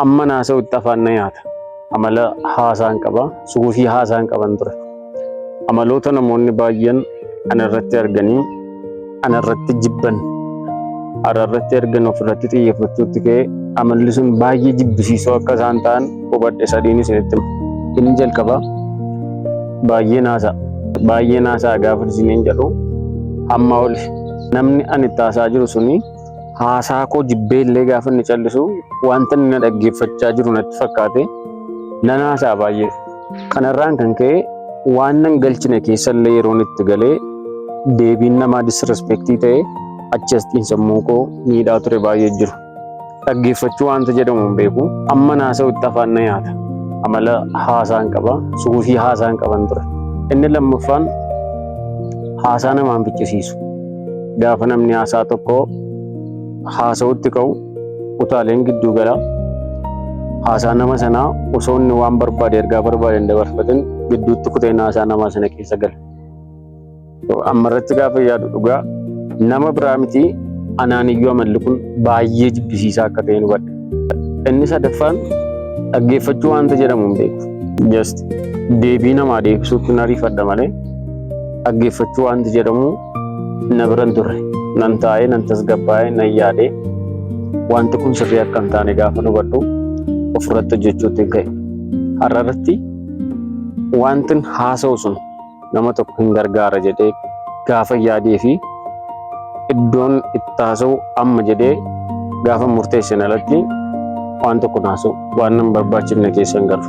amma naasa'u itti afaan na nyaata. Amala haasaan qaba, suufii haasaan qaban ture. Amaloota namoonni baay'een ana irratti arganii ana irratti jibban ara irratti argan ofirratti xiyyeeffachuutti ka'ee amalli sun baay'ee jibbisiisoo akka isaan ta'an hubadhe sadiin isinitti hima. Inni jalqaba baay'ee naasaa gaafa isiniin jedhu hamma oli namni ani itti haasaa jiru suni haasaa koo jibbee illee gaafa inni callisu wanta inni na dhaggeeffachaa jiru natti fakkaate nan haasaa baay'ee. Kanarraan kan ka'e waan nan galchine keessa illee yeroon itti galee deebiin namaa disrespectii ta'e achi asxiin sammuu koo miidhaa ture baay'ee jiru. Dhaggeeffachuu wanta jedhamu hin beeku. Amma naasa'u itti afaan na nyaata. Amala haasaan qaba, suufii haasaan qaban ture. Inni lammaffaan haasaa namaan ficcisiisu. Gaafa namni haasaa tokko haasa'utti ka'u utaaleen gidduu gala. Haasaa nama sanaa osoo inni waan barbaade ergaa barbaade hin dabarfatin gidduutti kuteen haasaa namaa sana keessa gala. Amma irratti gaafa yaadu dhugaa nama biraa miti anaan iyyuu amalli kun baay'ee jibbisiisaa akka ta'e hubadhe. Inni sadaffaan dhaggeeffachuu wanta jedhamu hin beeku. Just deebii namaa deebisuutti na riifadha malee dhaggeeffachuu wanti jedhamu na bira hin turre. Nan taa'ee nan tasgabbaa'ee nan yaadee wanti kun sirrii akka hin taane gaafa hubadhu ofirratti hojjechuutti ka'e. Har'a irratti wanti haasa'u sun nama tokko hin gargaara jedhee gaafa yaadee fi iddoon itti haasa'u amma jedhee gaafa murteessan alatti waan tokko haasa'u waan nan barbaachifne keessa hin galu.